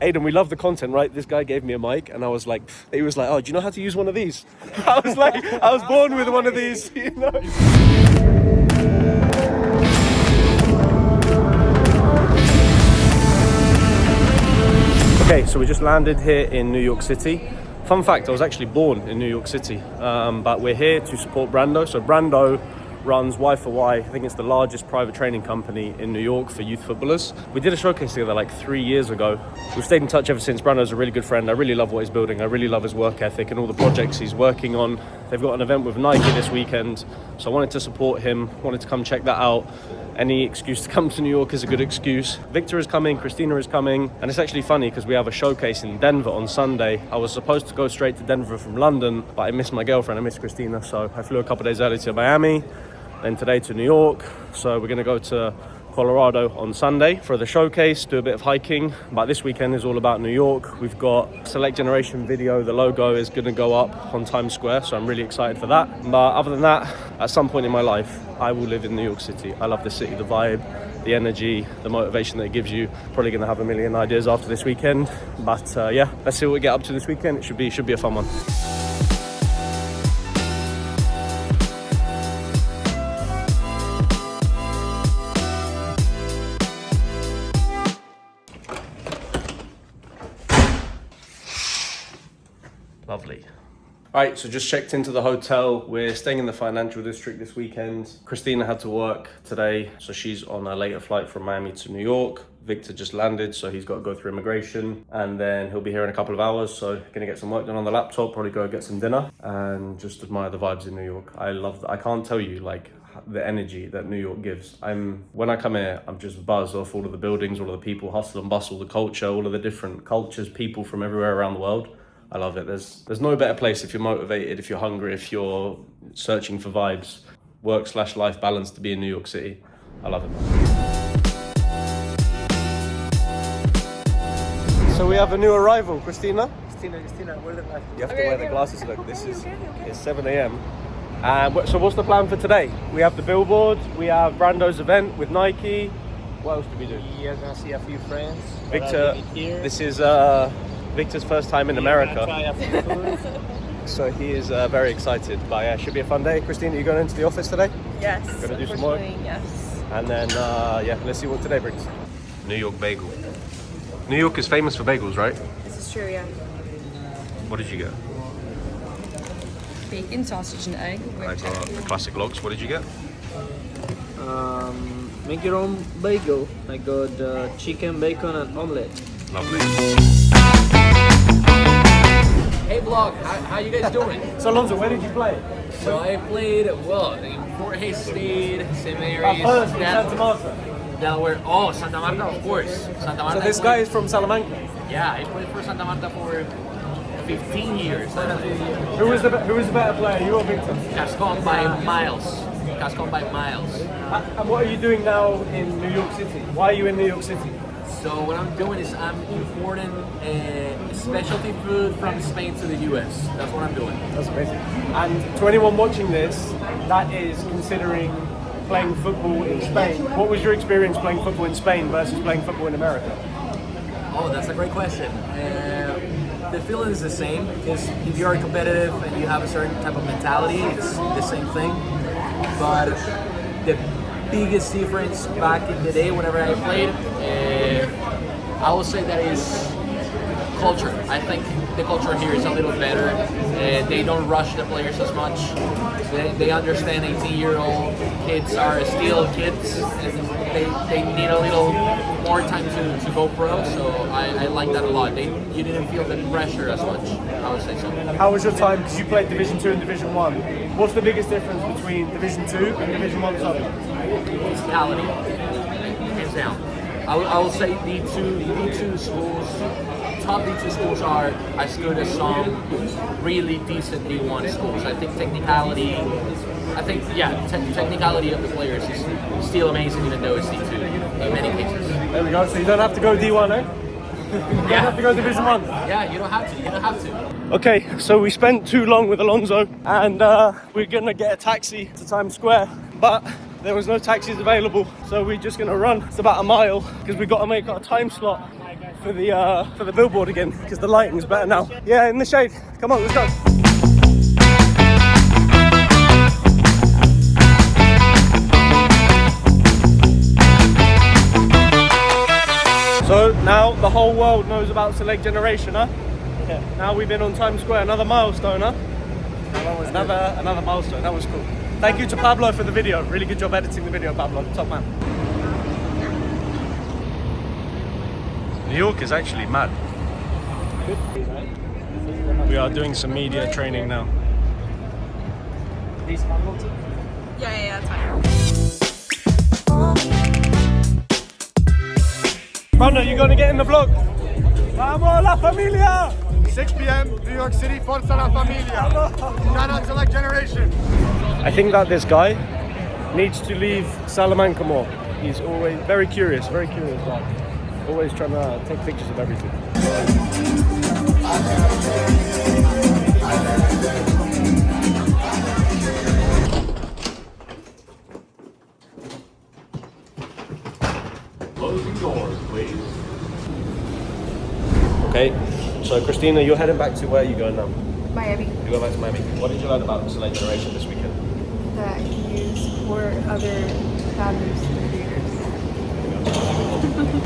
Aiden, we love the content, right? This guy gave me a mic and I was like, he was like, oh, do you know how to use one of these? I was like, I was born with one of these, you know? Okay, so we just landed here in New York City. Fun fact, I was actually born in New York City, but we're here to support Brando. So Brando runs Y for Y. I think it's the largest private training company in New York for youth footballers. We did a showcase together like 3 years ago. We've stayed in touch ever since. Brando's a really good friend. I really love what he's building. I really love his work ethic and all the projects he's working on. They've got an event with Nike this weekend, so I wanted to support him, wanted to come check that out. Any excuse to come to New York is a good excuse. Victor is coming, Christina is coming, and it's actually funny because we have a showcase in Denver on Sunday. I was supposed to go straight to Denver from London, but I missed my girlfriend, I missed Christina, so I flew a couple of days early to Miami, then today to New York. So we're gonna go to Colorado on Sunday for the showcase, do a bit of hiking, but this weekend is all about New York. We've got Select Generation video, the logo is gonna go up on Times Square, so I'm really excited for that. But other than that, at some point in my life, I will live in New York City. I love the city, the vibe, the energy, the motivation that it gives you. Probably gonna have a million ideas after this weekend, but yeah, let's see what we get up to this weekend. It should be a fun one. Lovely. All right, so just checked into the hotel. We're staying in the financial district this weekend. Christina had to work today, so she's on a later flight from Miami to New York. Victor just landed, so he's got to go through immigration, and then he'll be here in a couple of hours, so gonna get some work done on the laptop, probably go get some dinner, and just admire the vibes in New York. I love that. I can't tell you, like, the energy that New York gives. When I come here, I'm just buzzed off all of the buildings, all of the people, hustle and bustle, the culture, all of the different cultures, people from everywhere around the world. I love it. There's no better place if you're motivated, if you're hungry, if you're searching for vibes, work/life balance to be in New York City. I love it. So we have a new arrival, Christina. Christina, wear the glasses. You have to wear the glasses. Look, it's 7 a.m. So what's the plan for today? We have the Billboard, we have Brando's event with Nike. What else do we do? You're gonna see a few friends. Victor, this is Victor's first time in America. Try a few foods. So he is very excited, but yeah, it should be a fun day. Christina, you going into the office today? Yes. Gonna do some work? Yes. And then, yeah, let's see what today brings. New York bagel. New York is famous for bagels, right? This is true, yeah. What did you get? Bacon, sausage, and egg. I got the classic logs. What did you get? Make your own bagel. I got chicken, bacon, and omelette. Lovely. Hey vlog, how you guys doing? So Alonso, where did you play? So I played, well, in Fort Hays State, St. Mary's, First in Santa Marta. Delaware. Oh, Santa Marta, of course. Santa Marta. So this guy is from Salamanca. Yeah, I played for Santa Marta for 15 years. Who was the better player, you or Victor? Cascon by miles. Cascon by miles. And what are you doing now in New York City? Why are you in New York City? So what I'm doing is I'm importing specialty food from Spain to the US. That's what I'm doing. That's amazing. And to anyone watching this, that is considering playing football in Spain. What was your experience playing football in Spain versus playing football in America? Oh, that's a great question. The feeling is the same because if you are competitive and you have a certain type of mentality, it's the same thing. But the biggest difference back in the day, whenever I played, I would say that is culture. I think the culture here is a little better. They don't rush the players as much. They understand 18-year-old kids are still kids, and they need a little more time to go pro. So I like that a lot. You didn't feel the pressure as much. I would say so. How was your time? Because you played Division 2 and Division 1. What's the biggest difference between Division 2 and Division 1 soccer? Physicality, hands down. I will say D2 schools, top D2 schools are as good as some really decent D1 schools. I think technicality of the players is still amazing, even though it's D2 in many cases. There we go. So you don't have to go D1, eh? You don't have to go Division 1. Yeah, you don't have to. Okay, so we spent too long with Alonso, and we're gonna get a taxi to Times Square, but there was no taxis available, so we're just gonna run. It's about a mile because we got to make our time slot for the billboard again because the lighting's better now. Yeah, in the shade. Come on, let's go. So now the whole world knows about Select Generation, huh? Yeah. Now we've been on Times Square, another milestone, huh? Another milestone. That was cool. Thank you to Pablo for the video. Really good job editing the video, Pablo. Top man. New York is actually mad. We are doing some media training now. Yeah, that's fine. Brando, you gonna get in the vlog? Vamos la familia! 6 p.m. New York City, Forza la Familia. Shout out to Select Generation. I think that this guy needs to leave Salamanca more. He's always very curious guy. Always trying to take pictures of everything. Closing doors, please. Okay, so Christina, you're heading back to where are you going now? Miami. You go back to Miami. What did you learn about Select Generation this weekend? That you support other founders and creators.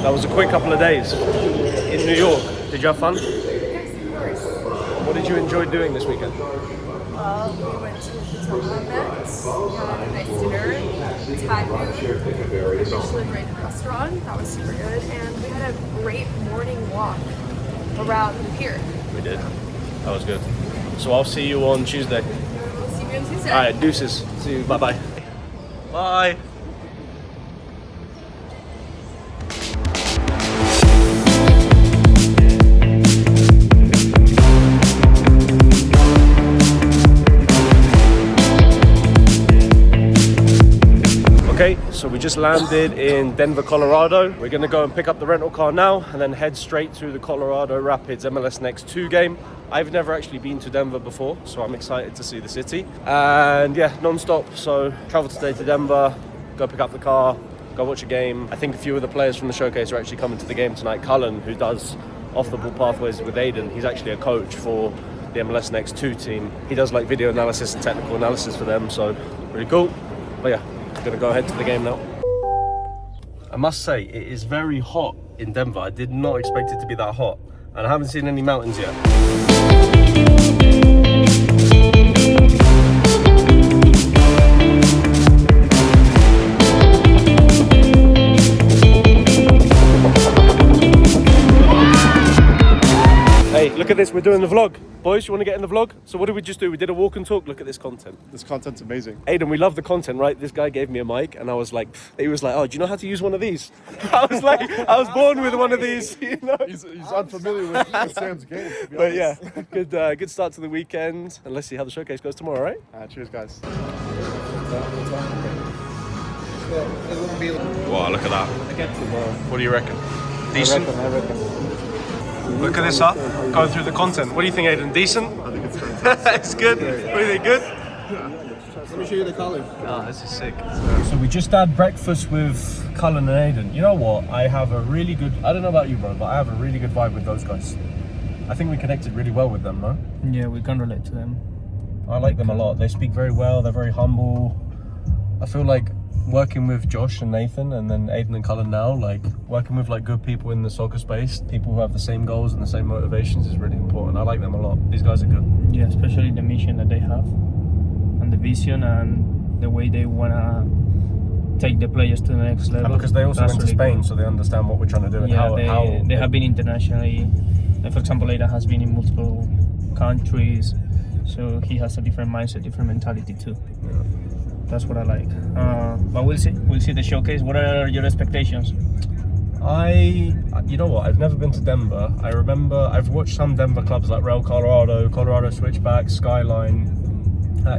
That was a quick couple of days in New York. Did you have fun? Yes, of course. What did you enjoy doing this weekend? We went to the Potomac event, we had a nice dinner, Thai food, a Michelin-rated restaurant, that was super good, and we had a great morning walk around the pier. We did. That was good. So I'll see you on Tuesday. We'll see you on Tuesday. All right, deuces. See you. Bye-bye. Bye. Okay, so we just landed in Denver, Colorado. We're gonna go and pick up the rental car now and then head straight to the Colorado Rapids MLS Next 2 game. I've never actually been to Denver before, so I'm excited to see the city. And yeah, non-stop, so travel today to Denver, go pick up the car, go watch a game. I think a few of the players from the showcase are actually coming to the game tonight. Cullen, who does off-the-ball pathways with Aiden, he's actually a coach for the MLS Next 2 team. He does like video analysis and technical analysis for them, so really cool. But yeah, gonna go ahead to the game now. I must say, it is very hot in Denver. I did not expect it to be that hot, and I haven't seen any mountains yet. Hey, look at this, we're doing the vlog. Boys, you want to get in the vlog? So what did we just do? We did a walk and talk. Look at this content. This content's amazing. Aiden, we love the content, right? This guy gave me a mic and I was like, he was like, oh, do you know how to use one of these? I was like, I was born with one of these, you know? He's unfamiliar with Sam's game, to be But yeah, honest. good start to the weekend. And let's see how the showcase goes tomorrow, right? Cheers, guys. Wow, look at that. What do you reckon? Decent? I reckon. Look at this, huh? Going through the content. What do you think, Aiden? Decent? I think it's fantastic. It's good. What do you think? Good? Let me show you the color. Oh, this is sick. So we just had breakfast with Cullen and Aiden. You know what? I have a really good, I don't know about you, bro, but I have a really good vibe with those guys. I think we connected really well with them, no? Yeah, we can relate to them. I like them a lot. They speak very well. They're very humble. I feel like working with Josh and Nathan and then Aiden and Cullen now, like working with like good people in the soccer space, people who have the same goals and the same motivations is really important. I like them a lot. These guys are good. Yeah, especially the mission that they have and the vision and the way they want to take the players to the next level. And because they also That's went to really Spain, good. so they understand what we're trying to do and Yeah, how they have been internationally. Like, for example, Aiden has been in multiple countries, so he has a different mindset, different mentality too. Yeah. That's what I like. But we'll see. We'll see the showcase. What are your expectations? You know what? I've never been to Denver. I remember I've watched some Denver clubs like Real Colorado, Colorado Switchback, Skyline,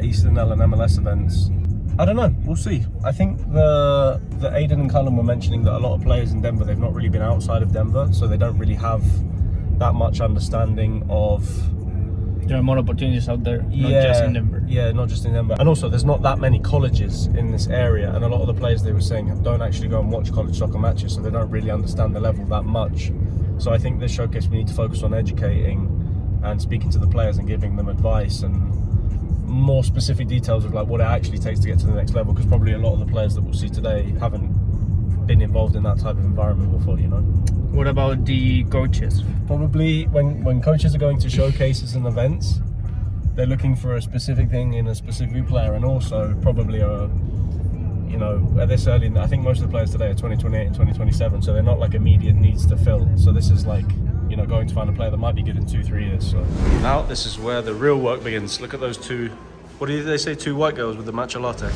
Eastern L and MLS events. I don't know. We'll see. I think the Aiden and Cullen were mentioning that a lot of players in Denver, they've not really been outside of Denver, so they don't really have that much understanding of. There are more opportunities out there, not just in Denver. Yeah, not just in Denver. And also, there's not that many colleges in this area, and a lot of the players they were saying don't actually go and watch college soccer matches, so they don't really understand the level that much. So I think this showcase we need to focus on educating and speaking to the players and giving them advice and more specific details of like what it actually takes to get to the next level, because probably a lot of the players that we'll see today haven't been involved in that type of environment before, you know. What about the coaches? Probably when coaches are going to showcases and events, they're looking for a specific thing in a specific player, and also probably at this early, I think most of the players today are 2028 and 2027, so they're not like immediate needs to fill. So this is like, going to find a player that might be good in 2-3 years. So now this is where the real work begins. Look at those two, what do they say, two white girls with the matcha latte.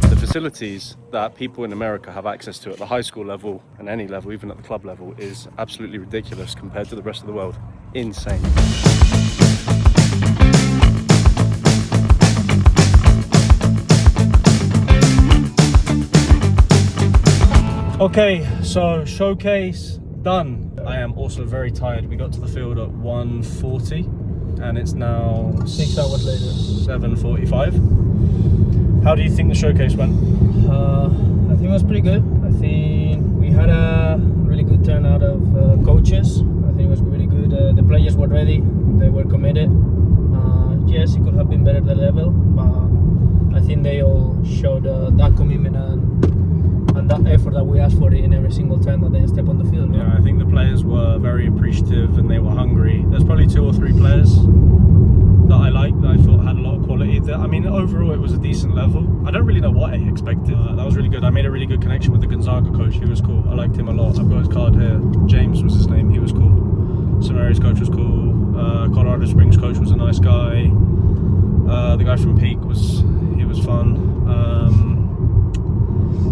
The facilities that people in America have access to at the high school level and any level, even at the club level, is absolutely ridiculous compared to the rest of the world. Insane. Okay, so showcase done. I am also very tired. We got to the field at 1:40 and it's now 6 hours later. 7:45. How do you think the showcase went? I think it was pretty good. I think we had a really good turnout of coaches. I think it was really good. The players were ready. They were committed. Yes, it could have been better the level, but I think they all showed that commitment and that effort that we asked for in every single time that they step on the field. Yeah, I think the players were very appreciative and they were hungry. There's probably 2 or 3 players that I liked, that I thought had a lot of quality. I mean, overall it was a decent level. I don't really know what I expected. That was really good. I made a really good connection with the Gonzaga coach. He was cool. I liked him a lot. I've got his card here. James was his name. He was cool. Samari's coach was cool. Colorado Springs coach was a nice guy. The guy from Peak was fun.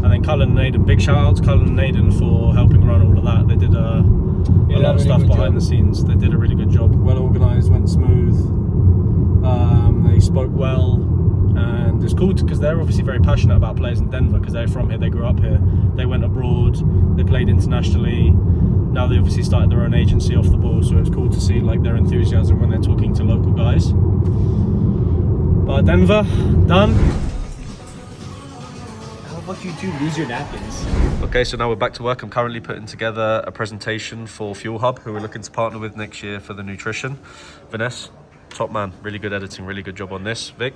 And then Cullen and Aiden, big shout out to Cullen and Aiden for helping run all of that. They did a lot of stuff behind the scenes. They did a really good job. Well organised, went smooth. They spoke well, and it's cool because they're obviously very passionate about players in Denver because they're from here, they grew up here. They went abroad, they played internationally. Now they obviously started their own agency off the ball, so it's cool to see like their enthusiasm when they're talking to local guys. But Denver, done. How about you two lose your napkins? Okay, so now we're back to work. I'm currently putting together a presentation for Fuel Hub, who we're looking to partner with next year for the nutrition. Vanessa, top man, really good editing, really good job on this. Vic,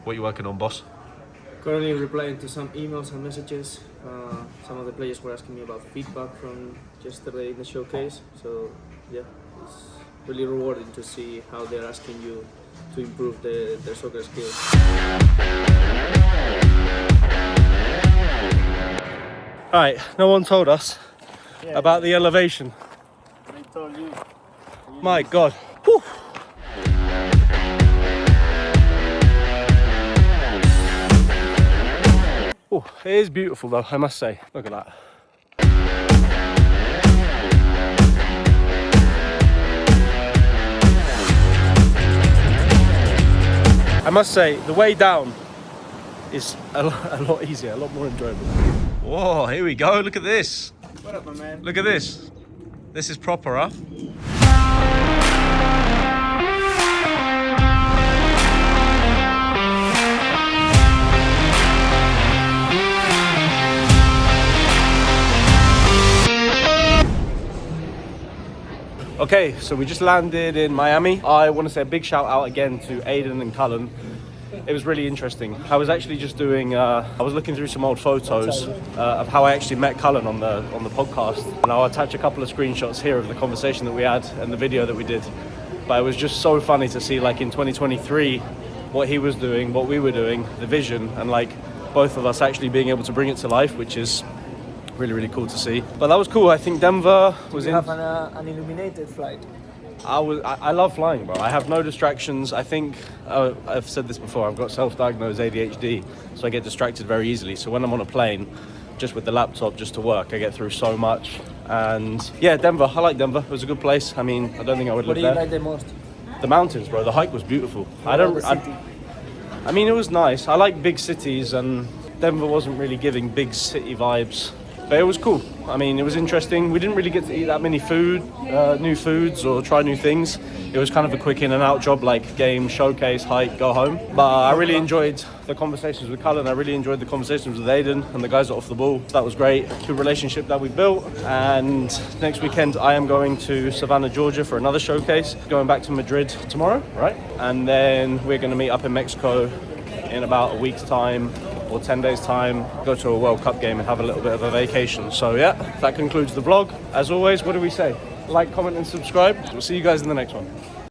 what are you working on, boss? Currently replying to some emails and messages. Some of the players were asking me about feedback from yesterday in the showcase. So yeah, it's really rewarding to see how they're asking you to improve their soccer skills. Alright, no one told us about the elevation. They told you. My God. Whew. Oh, it is beautiful though, I must say. Look at that. I must say, the way down is a lot easier, a lot more enjoyable. Whoa, here we go, look at this. What up, my man? Look at this. This is proper, huh? Okay, so we just landed in Miami. I want to say a big shout out again to Aiden and Cullen. It was really interesting. I was actually just doing, I was looking through some old photos of how I actually met Cullen on the podcast. And I'll attach a couple of screenshots here of the conversation that we had and the video that we did. But it was just so funny to see like in 2023, what he was doing, what we were doing, the vision, and like both of us actually being able to bring it to life, which is really, really cool to see. But that was cool. I think Denver was You have an illuminated flight. I love flying, bro. I have no distractions. I think, I've said this before, I've got self-diagnosed ADHD, so I get distracted very easily. So when I'm on a plane, just with the laptop, just to work, I get through so much. And yeah, Denver, I like Denver. It was a good place. I mean, I don't think I would live there. What do you like the most? The mountains, bro. The hike was beautiful. I mean, it was nice. I like big cities, and Denver wasn't really giving big city vibes. But it was cool. I mean, it was interesting. We didn't really get to eat that many new foods or try new things. It was kind of a quick in and out job, like game, showcase, hike, go home. But I really enjoyed the conversations with Cullen. I really enjoyed the conversations with Aiden and the guys off the ball. That was great. Good relationship that we built. And next weekend, I am going to Savannah, Georgia for another showcase. Going back to Madrid tomorrow, right? And then we're going to meet up in Mexico in about a week's time or 10 days time, go to a World Cup game and have a little bit of a vacation. So yeah, that concludes the vlog. As always, what do we say? Like, comment and subscribe. We'll see you guys in the next one.